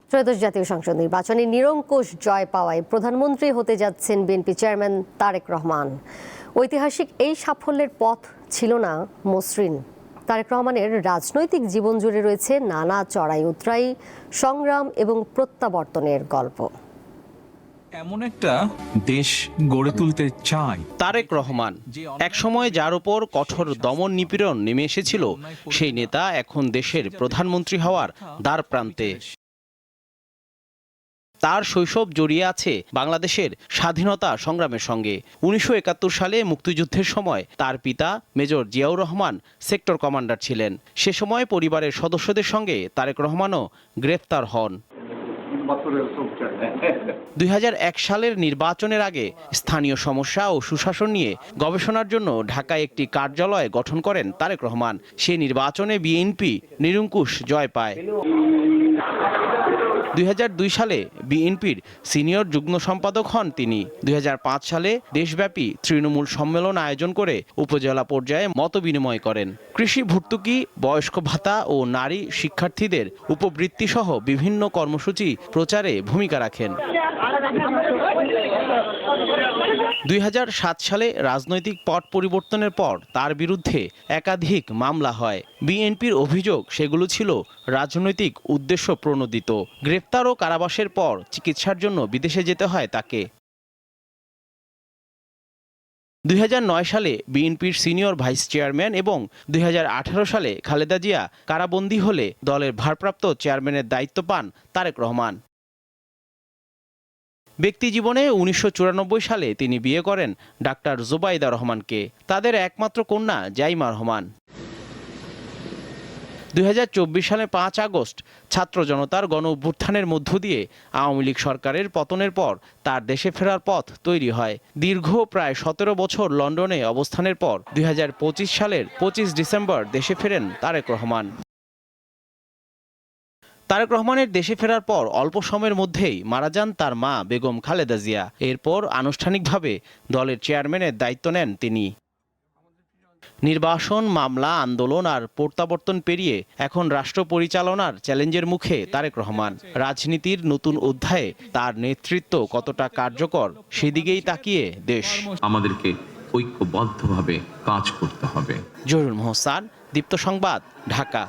ত্রয়োদশ জাতীয় সংসদ নির্বাচনে নিরঙ্কুশ জয় পাওয়ায় প্রধানমন্ত্রী হতে যাচ্ছেন বিএনপি চেয়ারম্যান তারেক রহমান। ঐতিহাসিক এই সাফল্যের পথ ছিল না মসৃণ। তারেক রহমানের রাজনৈতিক জীবন জুড়ে রয়েছে নানা চড়াই উতরাই, সংগ্রাম এবং প্রত্যাবর্তনের গল্প। এমন একটা দেশ গড়ে তুলতে চাই তারেক রহমান একসময় যার উপর কঠোর দমন নিপীড়ন নেমে এসেছিল, সেই নেতা এখন দেশের প্রধানমন্ত্রী হওয়ার দ্বার প্রান্তে। তার শৈশব জড়িয়ে আছে বাংলাদেশের স্বাধীনতা সংগ্রামের সঙ্গে। 1971 সালে মুক্তিযুদ্ধের সময় তার পিতা major Ziaur Rahman sector commander ছিলেন। সে সময় পরিবারের সদস্যদের সঙ্গে তারেক রহমানও গ্রেফতার হন। 2001 সালের নির্বাচনের আগে স্থানীয় সমস্যা ও সুশাসন নিয়ে গবেষণার জন্য ঢাকায় একটি কার্যালয় গঠন করেন তারেক রহমান। সে নির্বাচনে বিএনপি নিরঙ্কুশ জয় পায়। 2002 সালে বিএনপির সিনিয়র যুগ্ম সম্পাদক হন তিনি। 2005 সালে দেশব্যাপী তৃণমূল সম্মেলন আয়োজন করে উপজেলা পর্যায়ে মতবিনিময় করেন। কৃষি ভর্তুকি, বয়স্ক ভাতা ও নারী শিক্ষার্থীদের উপবৃত্তি সহ বিভিন্ন কর্মসূচি প্রচারে ভূমিকা রাখেন। 2007 সালে রাজনৈতিক পট পরিবর্তনের পর তার বিরুদ্ধে একাধিক মামলা হয়। বিএনপির অভিযোগ সেগুলো ছিল রাজনৈতিক উদ্দেশ্য প্রণোদিত। গ্রেফতার ও কারাবাসের পর চিকিৎসার জন্য বিদেশে যেতে হয় তাকে। 2009 সালে বিএনপির সিনিয়র ভাইস চেয়ারম্যান এবং 2018 সালে খালেদা জিয়া কারাবন্দী হলে দলের ভারপ্রাপ্ত চেয়ারম্যানের দায়িত্ব পান তারেক রহমান। ব্যক্তিজীবনে 1994 সালে তিনি বিয়ে করেন ডাক্তার জুবাইদা রহমানকে। তাদের একমাত্র কন্যা জাইমা রহমান। 2024 সালের 5 আগস্ট ছাত্র জনতার গণ অভ্যুত্থানের মধ্য দিয়ে আওয়ামী লীগ সরকারের পতনের পর তার দেশে ফেরার পথ তৈরি হয়। দীর্ঘ প্রায় 17 বছর লন্ডনে অবস্থানের পর 2025 সালের 25 ডিসেম্বর দেশে ফেরেন তারেক রহমান। তারেক রহমানের দেশে ফেরার পর অল্প সময়ের মধ্যেই মারা যান তার মা বেগম খালেদা জিয়া। এরপর আনুষ্ঠানিকভাবে দলের চেয়ারম্যানের দায়িত্ব নেন তিনি। নির্বাসন, মামলা, আন্দোলন আর প্রত্যাবর্তন পেরিয়ে এখন রাষ্ট্র পরিচালনার চ্যালেঞ্জের মুখে তারেক রহমান। রাজনীতির নতুন অধ্যায়ে তার নেতৃত্ব কতটা কার্যকর সেদিকেই তাকিয়ে দেশ। আমাদেরকে ঐক্যবদ্ধভাবে কাজ করতে হবে। জহুরুল মোহসান, দীপ্ত সংবাদ, ঢাকা।